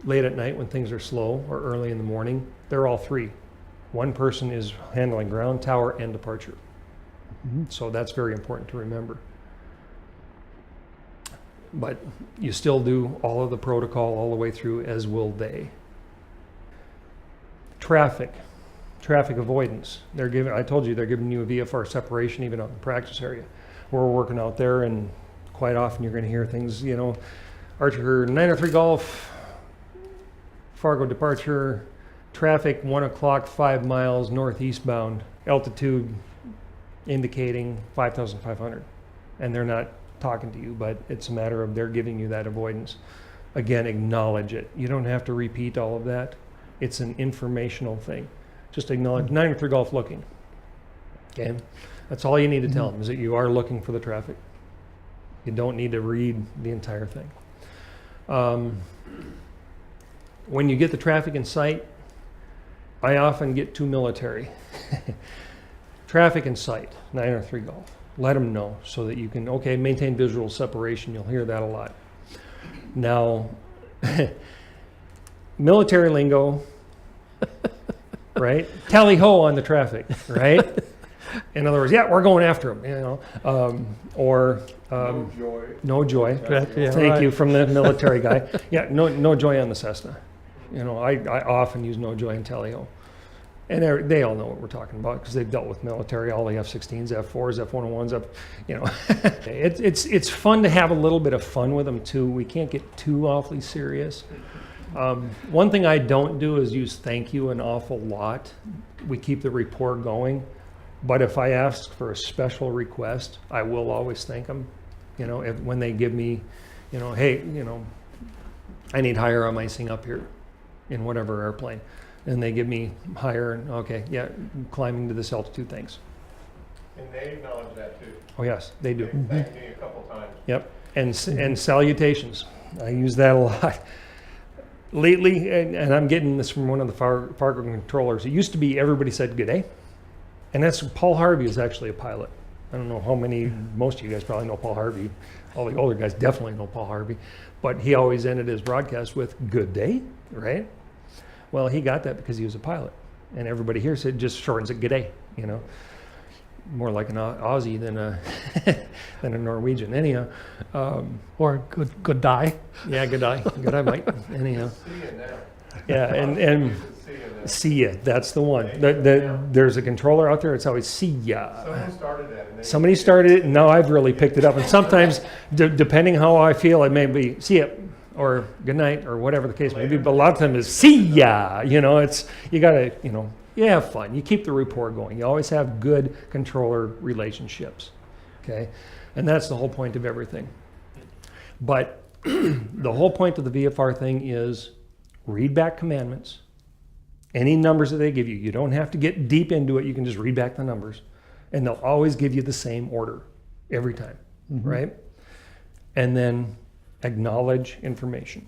late at night when things are slow or early in the morning, they're all three. One person is handling ground, tower, and departure. So that's very important to remember. But you still do all of the protocol all the way through, as will they. Traffic avoidance. I told you they're giving you a VFR separation even out in the practice area. We're working out there, and quite often you're going to hear things, Archer 903 Golf, Fargo departure, traffic 1 o'clock, 5 miles northeastbound, altitude indicating 5,500. And they're not talking to you, but it's a matter of they're giving you that avoidance. Again, acknowledge it. You don't have to repeat all of that. It's an informational thing. Just acknowledge 903 Golf looking. Okay, that's all you need to tell them, is that you are looking for the traffic. You don't need to read the entire thing. When you get the traffic in sight, I often get too military. Traffic in sight, 903 Golf. Let them know so that you can, okay, maintain visual separation. You'll hear that a lot. Now, military lingo, right? Tally ho on the traffic, right? In other words, yeah, we're going after them, you know. No joy. No joy. Yeah, Thank right. you from the military guy. Yeah, no joy on the Cessna. You know, I often use no joy in Tally-ho. And they all know what we're talking about because they've dealt with military, all the F-16s, F-4s, F-101s, you know. It's fun to have a little bit of fun with them too. We can't get too awfully serious. One thing I don't do is use thank you an awful lot. We keep the rapport going. But if I ask for a special request, I will always thank them. You know, when they give me, you know, hey, you know, I need higher on icing up here in whatever airplane. And they give me higher, and okay, yeah, climbing to this altitude, thanks. And they acknowledge that too. Oh yes, they do. They thanked me a couple times. Yep, and salutations. I use that a lot. Lately, and I'm getting this from one of the Fargo controllers, it used to be everybody said good day. And that's, Paul Harvey is actually a pilot. I don't know how many, most of you guys probably know Paul Harvey. All the older guys definitely know Paul Harvey. But he always ended his broadcast with good day, right? Well, he got that because he was a pilot. And everybody here said, just shortens it, good day, you know. More like an Aussie than a Norwegian. Anyhow. Or good die. Yeah, good day. Good day, mate. Anyhow. See you now. Yeah, and See you now. see ya, that's the one. There's a controller out there, it's always see ya. Someone started that. And they Somebody started it, and now I've really picked it up. And sometimes, depending how I feel, it may be see ya, or good night, or whatever the case may be. But a lot of times it's see ya. You know, you gotta, you know, you have fun. You keep the rapport going. You always have good controller relationships, okay? And that's the whole point of everything. But the whole point of the VFR thing is read back commandments. Any numbers that they give you, you don't have to get deep into it. You can just read back the numbers. And they'll always give you the same order every time, right? And then acknowledge information.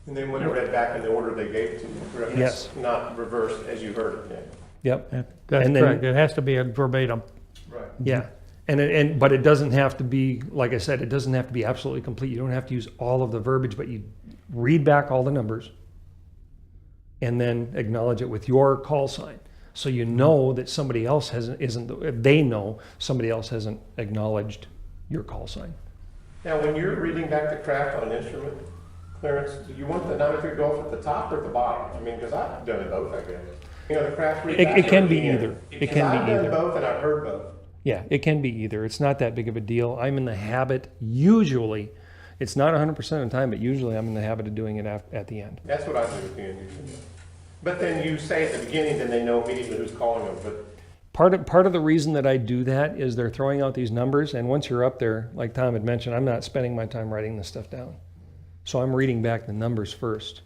And then when I read back in the order they gave it to you, correct? Yes. Not reversed as you heard it. Yep. That's And then- correct. It has to be a verbatim. Right. Yeah. But it doesn't have to be, like I said, it doesn't have to be absolutely complete. You don't have to use all of the verbiage, but you read back all the numbers and then acknowledge it with your call sign. So you know that somebody else they know somebody else hasn't acknowledged your call sign. Now, when you're reading back the craft on an instrument clearance, do you want the 93 Golf at the top or at the bottom? I mean, because I've done it both, I guess. You know, the craft read back It can be at the end. either. It Because can be I've done either. both and I've heard both. Yeah, it can be either. It's not that big of a deal. I'm in the habit, usually, it's not 100% of the time, but usually I'm in the habit of doing it at the end. That's what I do at the end usually. But then you say at the beginning, then they know immediately who's calling them. But Part of the reason that I do that is they're throwing out these numbers, and once you're up there, like Tom had mentioned, I'm not spending my time writing this stuff down. So I'm reading back the numbers first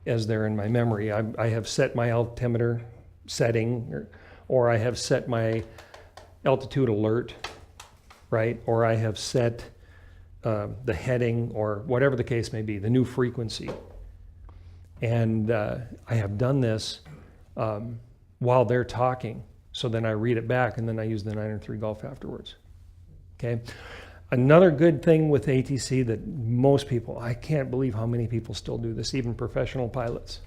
as they're in my memory. I have set my altimeter setting, or I have set my altitude alert, right? Or I have set the heading, or whatever the case may be, the new frequency. And I have done this while they're talking. So then I read it back, and then I use the 903 Golf afterwards. Okay. Another good thing with ATC that most people, I can't believe how many people still do this, even professional pilots.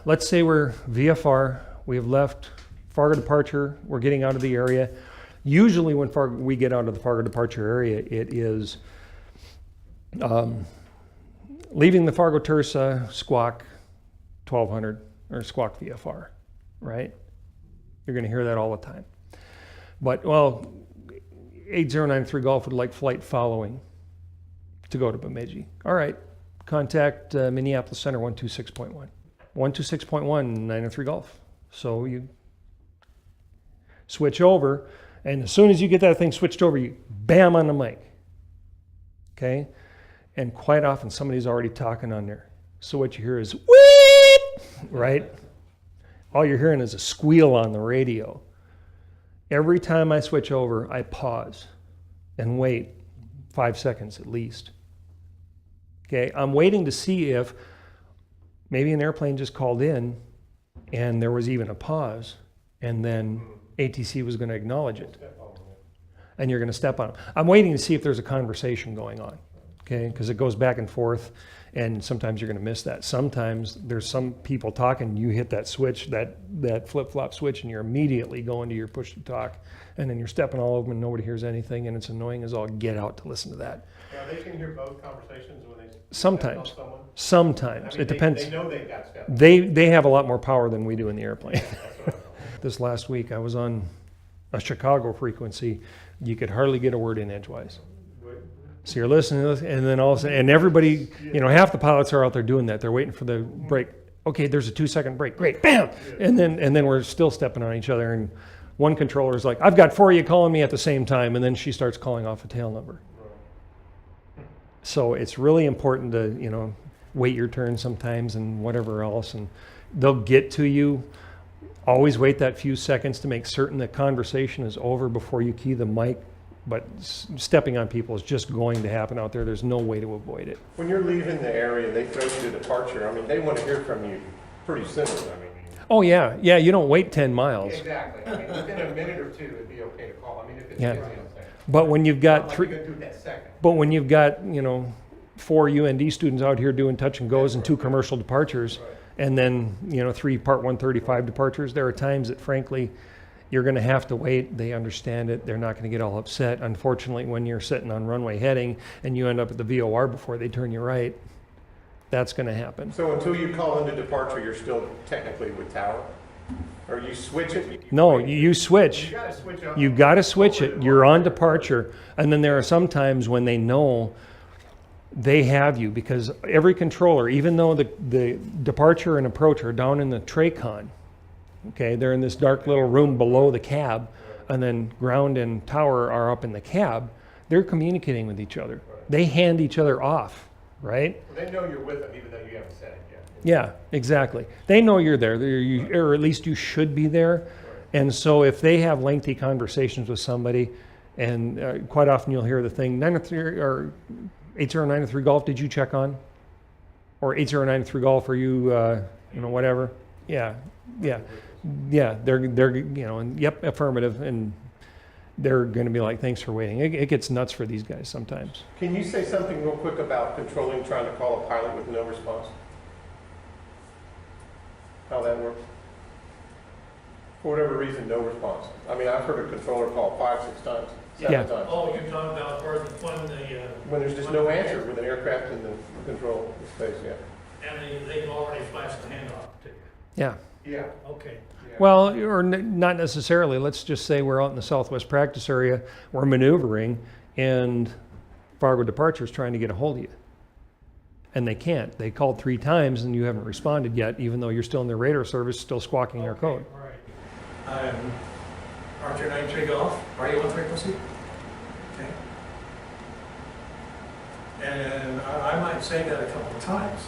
Let's say we're VFR, we have left Fargo departure, we're getting out of the area. Usually when we get out of the Fargo departure area, it is leaving the Fargo Tersa, squawk 1200, or squawk VFR, right? You're gonna hear that all the time. But, well, 8093 Golf would like flight following to go to Bemidji. All right, contact Minneapolis Center 126.1. 126.1, 903 Golf. So you switch over, and as soon as you get that thing switched over, you bam on the mic. Okay? And quite often somebody's already talking on there. So what you hear is, "Wheet!" right? All you're hearing is a squeal on the radio. Every time I switch over, I pause and wait 5 seconds at least. Okay, I'm waiting to see if maybe an airplane just called in and there was even a pause, and then ATC was going to acknowledge it. And you're going to step on them. I'm waiting to see if there's a conversation going on, okay? Because it goes back and forth, and sometimes you're going to miss that. Sometimes there's some people talking, you hit that switch, that flip-flop switch, and you're immediately going to your push-to-talk, and then you're stepping all over and nobody hears anything, and it's annoying as all get out to listen to that. Now, they can hear both conversations when they Sometimes. step on someone? Sometimes. I mean, It depends. They know they've got steps. They have a lot more power than we do in the airplane. That's what I thought. This last week, I was on a Chicago frequency. You could hardly get a word in edgewise. So you're listening to this, and then all of a sudden, and everybody, half the pilots are out there doing that. They're waiting for the break. Okay, there's a 2-second break. Great, bam! And then we're still stepping on each other. And one controller is like, "I've got 4 of you calling me at the same time," and then she starts calling off a tail number. So it's really important to, wait your turn sometimes and whatever else, and they'll get to you. Always wait that few seconds to make certain that conversation is over before you key the mic. But stepping on people is just going to happen out there. There's no way to avoid it. When you're leaving the area, they throw you to departure. I mean, they want to hear from you pretty soon. I mean, Oh yeah, you don't wait 10 miles. exactly. I mean, within a minute or two, it'd be okay to call. I mean, if it's Yeah. busy, I'm saying. But when you've got Like three, you're gonna do that second. but when you've got 4 UND students out here doing touch and goes and 2 commercial departures, and then 3 Part 135 departures, there are times that frankly you're going to have to wait. They understand it. They're not going to get all upset. Unfortunately, when you're sitting on runway heading and you end up at the VOR before they turn you right, that's going to happen. So until you call into departure, you're still technically with tower? Or you switch it? No, you switch. You gotta switch up. You got to switch it. You're on departure. And then there are some times when they know they have you, because every controller, even though the departure and approach are down in the TRACON, okay, they're in this dark little room below the cab, and then ground and tower are up in the cab, they're communicating with each other. They hand each other off, right? They know you're with them, even though you haven't said it yet. Yeah, exactly. They know you're there, or at least you should be there. And so if they have lengthy conversations with somebody, and quite often you'll hear the thing, 903 or 8093 Golf, did you check on? Or 8093 Golf, are you, whatever? Yeah. They're and yep, affirmative, and they're going to be like, thanks for waiting. It gets nuts for these guys sometimes. Can you say something real quick about controlling, trying to call a pilot with no response? How that works? For whatever reason, no response. I mean, I've heard a controller call 5, 6 times, 7 Yeah. times. Oh, you're talking about for when the, When there's just no answer with an aircraft in the control space, yeah. and they can already flash the handoff to you. Yeah. Yeah. Okay. Well, or not necessarily. Let's just say we're out in the Southwest practice area, we're maneuvering, and Fargo Departure is trying to get a hold of you. And they can't. They called 3 times and you haven't responded yet, even though you're still in their radar service, still squawking their code. All right. Archer 93 Golf, radio on frequency. Okay. And I might say that a couple of times.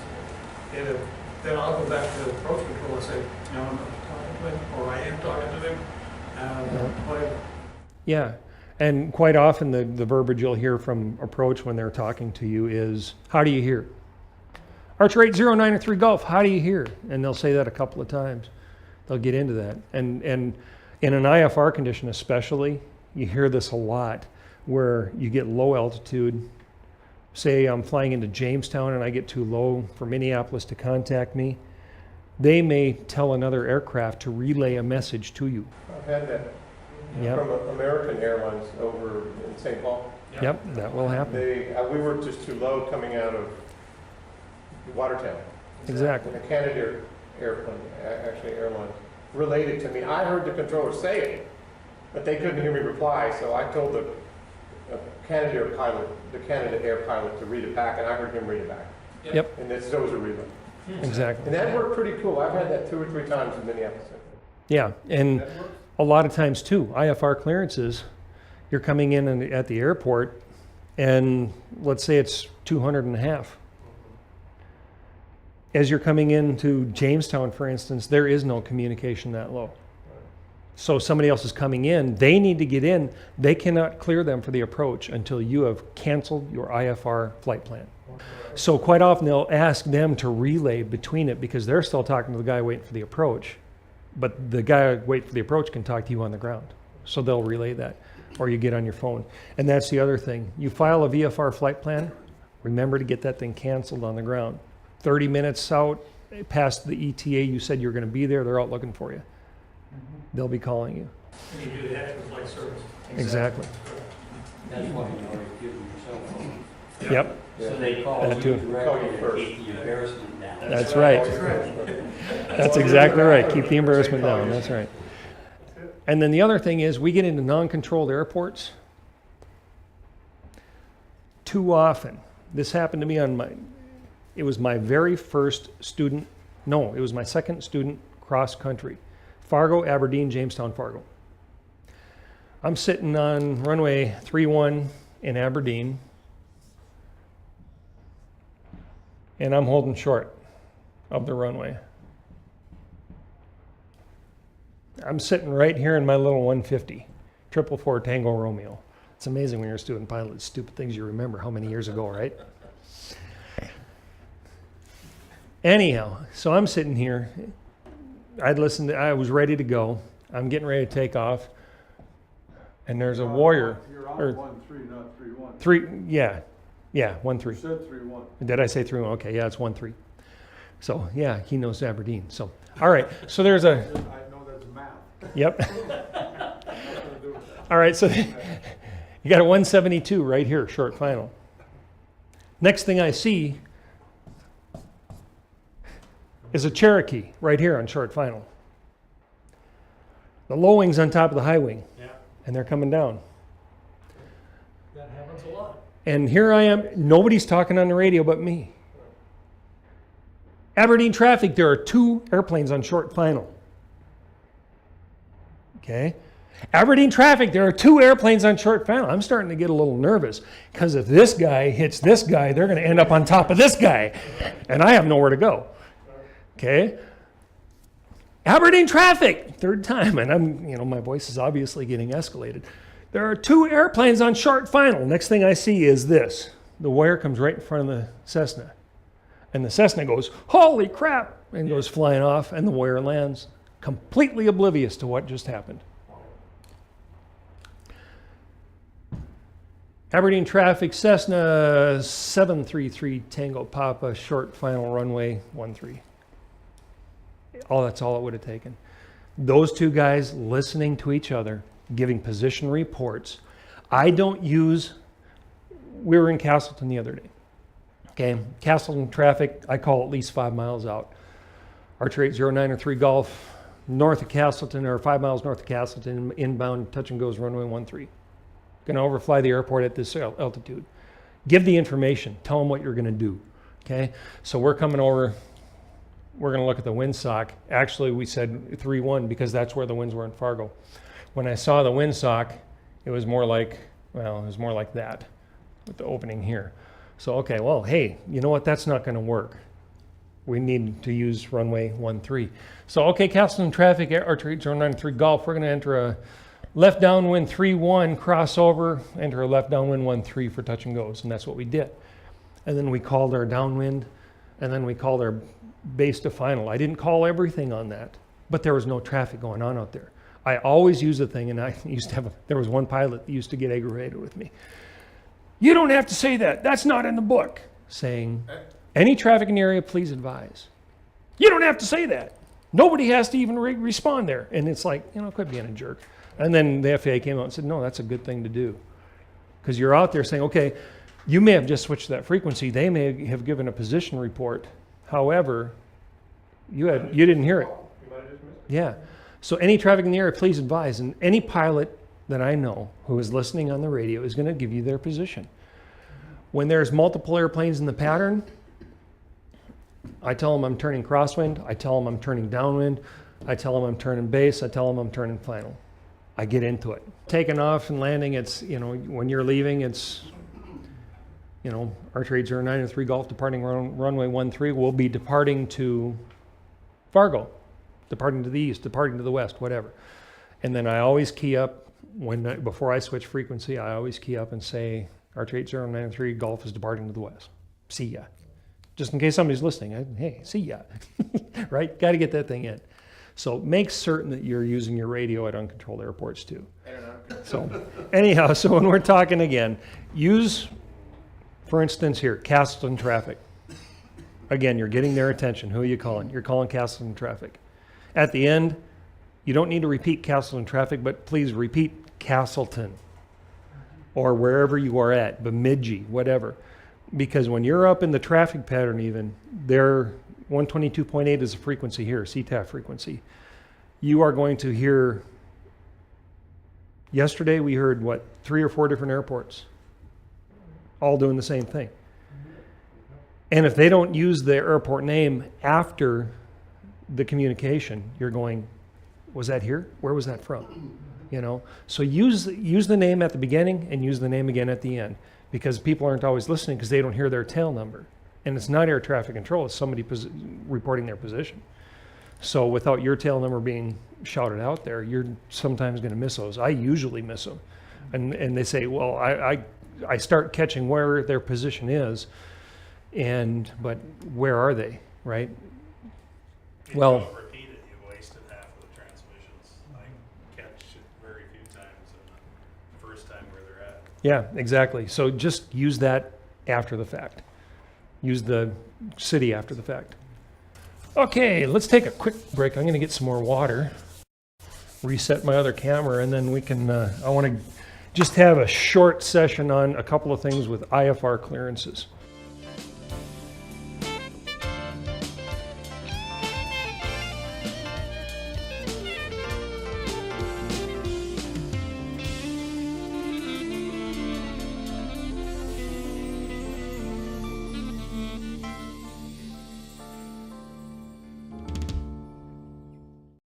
Then I'll go back to the approach control and say, no, I'm not talking to him, or I am talking to him, whatever. Yeah. And quite often the verbiage you'll hear from approach when they're talking to you is, how do you hear? Archer 8093 Golf, how do you hear? And they'll say that a couple of times. They'll get into that. And in an IFR condition especially, you hear this a lot, where you get low altitude. Say I'm flying into Jamestown and I get too low for Minneapolis to contact me. They may tell another aircraft to relay a message to you. I've had that Yep. from American Airlines over in St. Paul. Yep, that will happen. We were just too low coming out of Watertown. Exactly. And a Canada airplane, actually airline, related to me. I heard the controller say it, but they couldn't hear me reply, so I told the Canada Air pilot to read it back, and I heard him read it back. Yep, And so was a relay. exactly. And that worked pretty cool. I've had that 2 or 3 times in Minneapolis. Yeah, and That works. a lot of times too, IFR clearances, you're coming in at the airport, and let's say it's 200 and a half. as you're coming into Jamestown, for instance, there is no communication that low. So somebody else is coming in, they need to get in. They cannot clear them for the approach until you have canceled your IFR flight plan. So quite often they'll ask them to relay between it because they're still talking to the guy waiting for the approach. But the guy waiting for the approach can talk to you on the ground. So they'll relay that, or you get on your phone. And that's the other thing. You file a VFR flight plan, remember to get that thing canceled on the ground. 30 minutes out past the ETA, you said you're going to be there, they're out looking for you. They'll be calling you. And you do that with flight service. Exactly. That's why you always give them your cell phone. Yep. So they call That you too. directly to keep the embarrassment down. That's right. That's exactly right. Keep the embarrassment down. That's right. And then the other thing is we get into non-controlled airports too often. This happened to me it was my very first student, no, it was my second student cross country. Fargo, Aberdeen, Jamestown, Fargo. I'm sitting on runway 31 in Aberdeen, and I'm holding short of the runway. I'm sitting right here in my little 150, 444 Tango Romeo. It's amazing when you're a student pilot, stupid things you remember how many years ago, right? Anyhow, so I'm sitting here. I was ready to go. I'm getting ready to take off. And there's a warrior. You're on or 1-3, not 3-1. 1-3. You said 3-1. Did I say 3-1? Okay, yeah, it's 1-3. So, yeah, he knows Aberdeen. So, all right, so there's a, I know that's math. yep. Nothing to do with that. All right, so you got a 172 right here, short final. Next thing I see is a Cherokee right here on short final. The low wing's on top of the high wing, Yeah, and they're coming down. that happens a lot. And here I am, nobody's talking on the radio but me. Aberdeen traffic, there are 2 airplanes on short final. Okay? Aberdeen traffic, there are 2 airplanes on short final. I'm starting to get a little nervous because if this guy hits this guy, they're going to end up on top of this guy. And I have nowhere to go. Okay? Aberdeen traffic, 3rd time. And my voice is obviously getting escalated. There are 2 airplanes on short final. Next thing I see is this. The wire comes right in front of the Cessna. And the Cessna goes, holy crap, and goes flying off, and the wire lands completely oblivious to what just happened. Aberdeen traffic, Cessna 733 Tango Papa, short final runway 13. That's all it would have taken. Those 2 guys listening to each other, giving position reports. We were in Castleton the other day. Okay, Castleton traffic, I call at least 5 miles out. Archer 80903 Golf, north of Castleton, or 5 miles north of Castleton, inbound, touch and goes runway 13. Going to overfly the airport at this altitude. Give the information. Tell them what you're going to do. Okay, so we're coming over. We're going to look at the windsock. Actually, we said 3-1 because that's where the winds were in Fargo. When I saw the windsock, it was more like that with the opening here. So, okay, well, hey, you know what? That's not going to work. We need to use runway 13. So, okay, Castleton traffic, Archer 80903 Golf, we're going to enter a left downwind 3-1, crossover, enter a left downwind 13 for touch and goes, and that's what we did. And then we called our downwind, and then we called our base to final. I didn't call everything on that, but there was no traffic going on out there. I always use a thing, and there was one pilot that used to get aggravated with me. You don't have to say that. That's not in the book. Saying, any traffic in the area, please advise. You don't have to say that. Nobody has to even respond there. And it's like, quit being a jerk. And then the FAA came out and said, no, that's a good thing to do. Because you're out there saying, okay, you may have just switched that frequency. They may have given a position report. However, you didn't hear it. Yeah. So any traffic in the area, please advise. And any pilot that I know who is listening on the radio is going to give you their position. When there's multiple airplanes in the pattern, I tell them I'm turning crosswind. I tell them I'm turning downwind. I tell them I'm turning base. I tell them I'm turning final. I get into it. Taking off and landing, it's, when you're leaving, it's, you know, Archer 809 Golf departing runway 13 will be departing to Fargo, departing to the east, departing to the west, whatever. And then I always key up, before I switch frequency, I always key up and say, Archer 809 Golf is departing to the west. See ya. Just in case somebody's listening, hey, see ya. Right? Got to get that thing in. So make certain that you're using your radio at uncontrolled airports too. So anyhow, so when we're talking again, use, for instance here, Castleton traffic. Again, you're getting their attention. Who are you calling? You're calling Castleton traffic. At the end, you don't need to repeat Castleton traffic, but please repeat Castleton or wherever you are at, Bemidji, whatever. Because when you're up in the traffic pattern even, their 122.8 is a frequency here, CTAF frequency. You are going to hear, yesterday we heard, 3 or 4 different airports, all doing the same thing. And if they don't use the airport name after the communication, you're going, was that here? Where was that from? You know, so use the name at the beginning and use the name again at the end, because people aren't always listening because they don't hear their tail number. And it's not air traffic control, it's somebody reporting their position. So without your tail number being shouted out there, you're sometimes going to miss those. I usually miss them. And they say, well, I start catching where their position is, but where are they, right? If you Well, don't repeat it, you've wasted half of the transmissions. I catch it very few times in the first time where they're at. Yeah, exactly. So just use that after the fact. Use the city after the fact. Okay, let's take a quick break. I'm going to get some more water, reset my other camera, and then we can, I want to just have a short session on a couple of things with IFR clearances.